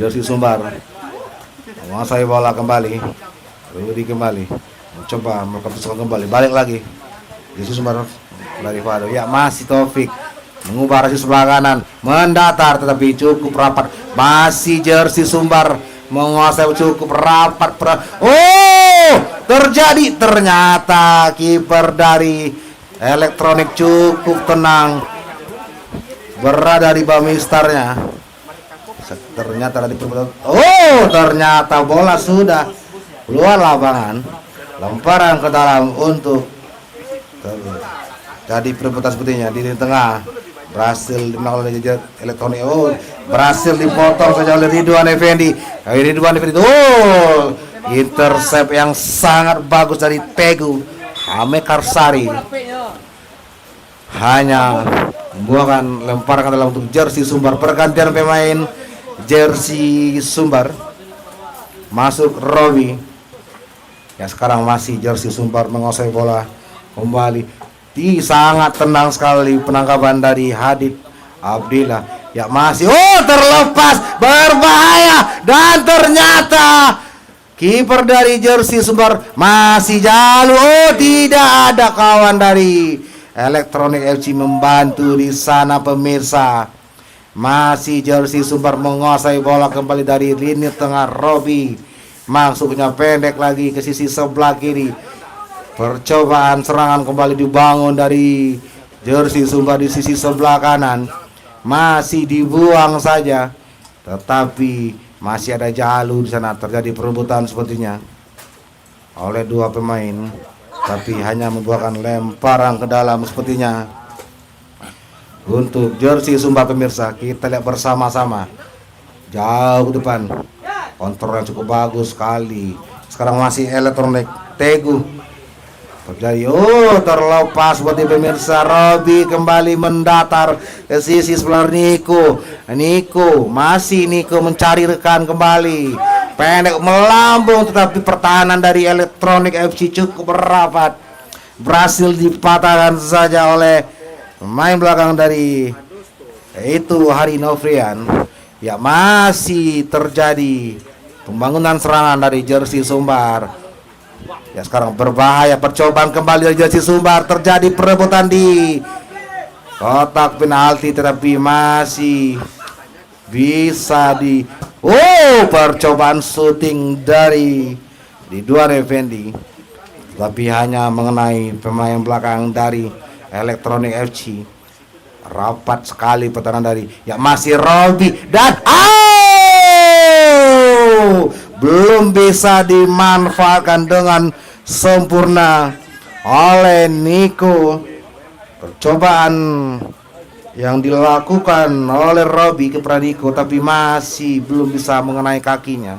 jersey Sumbar menguasai bola kembali. Rudi kembali mencoba melakukan kembali, balik lagi jersey Sumbar dari Fado. Ya masih Taufik mengubah rasi sebelah kanan, mendatar tetapi cukup rapat. Masih jersey Sumbar menguasai cukup rapat. Oh, ternyata kiper dari Elektronik cukup tenang berada di bawah mistarnya. Ternyata dari ternyata bola sudah keluar lapangan. Lemparan ke dalam untuk jadi perebutan sepertinya di lini tengah. Berhasil dimenangkan oleh Elektronik. Berhasil dipotong saja oleh Ridwan Effendi. Intercept yang sangat bagus dari Teguh Hamekarsari. Hanya membuahkan lemparan ke dalam untuk jersey Sumbar. Pergantian pemain jersey Sumbar. Masuk Robi. Ya sekarang masih jersey Sumbar menguasai bola kembali. Sangat tenang sekali penangkapan dari Hadid Abdillah. Ya masih terlepas, berbahaya, dan ternyata kiper dari jersey Sumbar masih Jalu. Tidak ada kawan dari Elektronik FC membantu di sana pemirsa. Masih jersey Sumbar menguasai bola kembali dari lini tengah Robi. Masuknya pendek lagi ke sisi sebelah kiri. Percobaan serangan kembali dibangun dari jersey Sumbar di sisi sebelah kanan. Masih dibuang saja, tetapi masih ada Jalu di sana. Terjadi perebutan sepertinya oleh dua pemain, tapi hanya membuahkan lemparan ke dalam sepertinya untuk jersey Sumbar pemirsa. Kita lihat bersama-sama jauh ke depan, kontrol yang cukup bagus sekali. Sekarang masih Elektronik Teguh terjadi. Terlepas buat pemirsa. Robi kembali mendatar ke sisi sebelah Niko mencari rekan kembali. Pendek melambung, tetapi pertahanan dari Elektronik FC cukup rapat. Berhasil dipatahkan saja oleh pemain belakang dari itu Hari Novrian. Ya masih terjadi pembangunan serangan dari jersey Sumbar. Ya sekarang berbahaya, percobaan kembali dari jersey Sumbar. Terjadi perebutan di kotak penalti, tetapi masih bisa di percobaan shooting dari Ridwan Effendi, tapi hanya mengenai pemain belakang dari Elektronik FC. Rapat sekali pertahanan dari masih Robi, dan belum bisa dimanfaatkan dengan sempurna oleh Niko. Percobaan yang dilakukan oleh Robi kepada Niko, tapi masih belum bisa mengenai kakinya.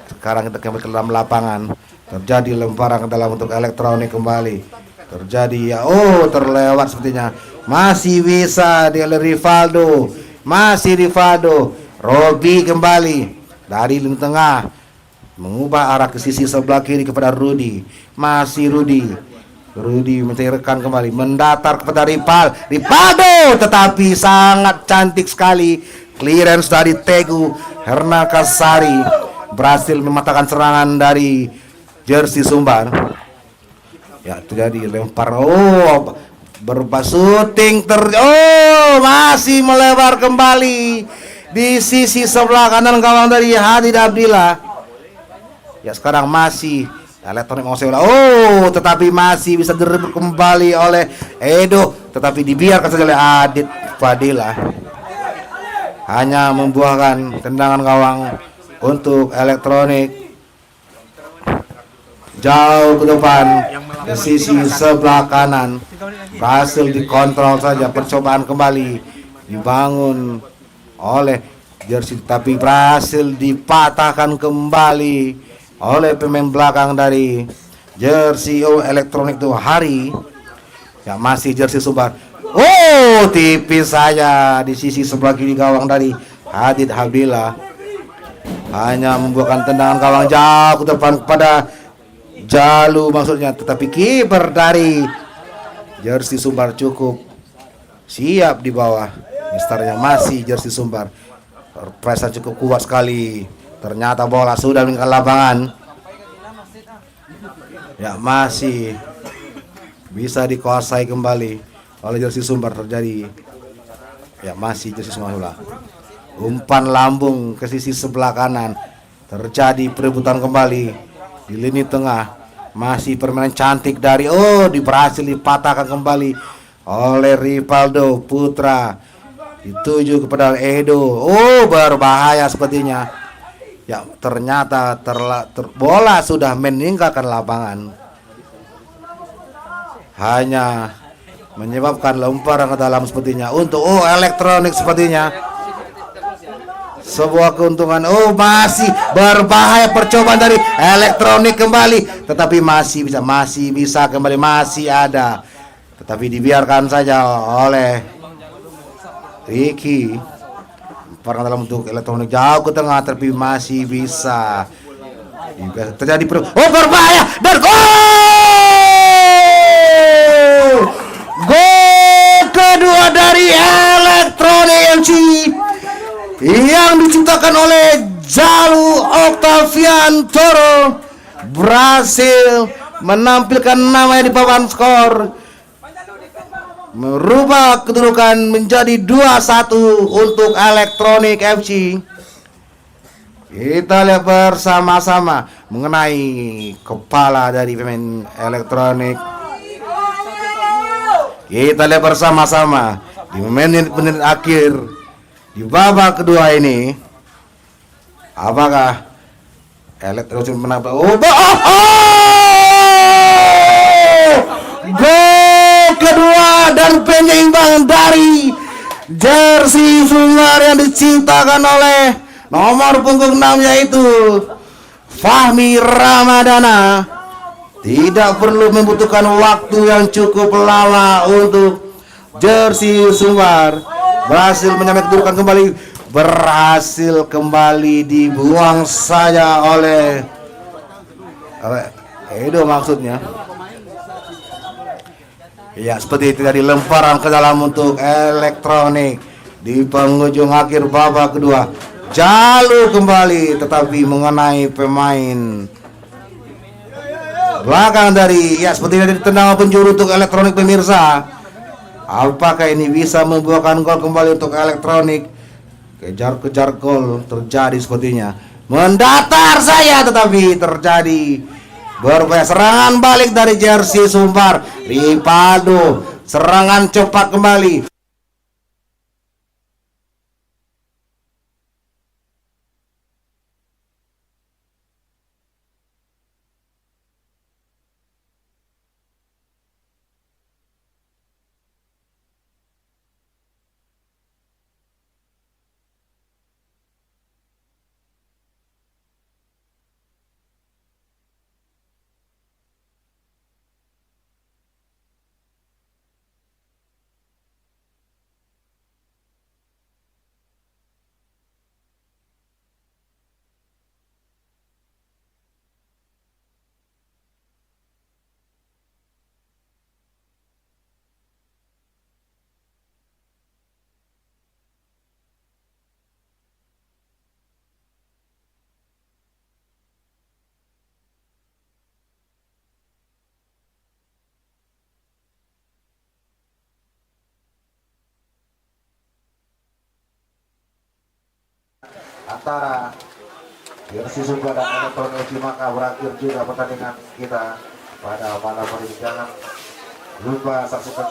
Sekarang kita kembali ke dalam lapangan. Terjadi lemparan ke dalam untuk Elektronik kembali. Terjadi terlewat sepertinya. Masih bisa oleh Rivaldo. Robi kembali dari lini tengah, mengubah arah ke sisi sebelah kiri kepada Rudi. Masih Rudi mencari rekan kembali, mendatar kepada Rivaldo, tetapi sangat cantik sekali clearance dari Teguh Hamekarsari. Berhasil mematahkan serangan dari jersey Sumbar. Ya terjadi lempar, berbasuting masih melebar kembali di sisi sebelah kanan gawang dari Hadid Abdillah. Ya sekarang masih Elektronik menguasai bola. Tetapi masih bisa direbut kembali oleh Edo, tetapi dibiarkan saja oleh Adit Fadilah. Hanya membuahkan tendangan gawang untuk Elektronik jauh ke depan ke sisi sebelah kanan. Berhasil dikontrol saja, percobaan kembali dibangun oleh jersey, tapi berhasil dipatahkan kembali oleh pemain belakang dari jersey Elektronik itu Hari. Ya masih jersey Sumbar. Tipis saja di sisi sebelah kiri gawang dari Hadid Abdillah. Hanya membuahkan tendangan gawang jauh ke depan kepada Jalu maksudnya, tetapi kiper dari jersey Sumbar cukup siap di bawah. Misternya masih jersey Sumbar. Pressure cukup kuat sekali. Ternyata bola sudah meninggal lapangan. Ya masih bisa dikuasai kembali oleh jersey Sumbar. Terjadi ya masih jersey Sumbar bola. Umpan lambung ke sisi sebelah kanan. Terjadi perebutan kembali di lini tengah. Masih permainan cantik dari berhasil dipatahkan kembali oleh Rivaldo Putra. Dituju kepada Edo. Berbahaya sepertinya. Ya ternyata bola sudah meninggalkan lapangan. Hanya menyebabkan lemparan ke dalam sepertinya untuk Elektronik sepertinya. Sebuah keuntungan. Masih berbahaya percobaan dari Elektronik kembali, tetapi masih bisa kembali, masih ada, tetapi dibiarkan saja oleh Ricky. Perang dalam untuk Elektronik jauh ke tengah, tapi masih bisa terjadi berbahaya dan gol kedua dari Elektronik FC yang diciptakan oleh Jalu Octavian Toro, berhasil menampilkan namanya di papan skor, merubah kedudukan menjadi 2-1 untuk Elektronik FC. Kita lihat bersama-sama mengenai kepala dari pemain Elektronik. Kita lihat bersama-sama di menit-menit akhir di babak kedua ini, apakah Elektronik menang? Gol kedua dan penyeimbang dari jersey Sumbar yang diciptakan oleh nomor punggung 6, yaitu Fahmi Ramadana. Tidak perlu membutuhkan waktu yang cukup lama untuk jersey Sumbar berhasil menyamakan kedudukan kembali, berhasil kembali dibuang saja oleh Edo maksudnya. Ya, seperti itu tadi lemparan ke dalam untuk Elektronik di penghujung akhir babak kedua. Jalu kembali tetapi mengenai pemain belakang dari seperti tadi tendangan penjuru untuk Elektronik pemirsa. Apakah ini bisa membuahkan gol kembali untuk Elektronik? Kejar-kejar gol terjadi sepertinya. Mendatar saya tetapi terjadi berbahaya. Serangan balik dari jersey Sumbar. Rivaldo, serangan cepat kembali. Antara jersey Sumbar dan Elektronik FC, maka berakhir juga pertandingan kita pada malam hari ini. Jangan lupa saksikan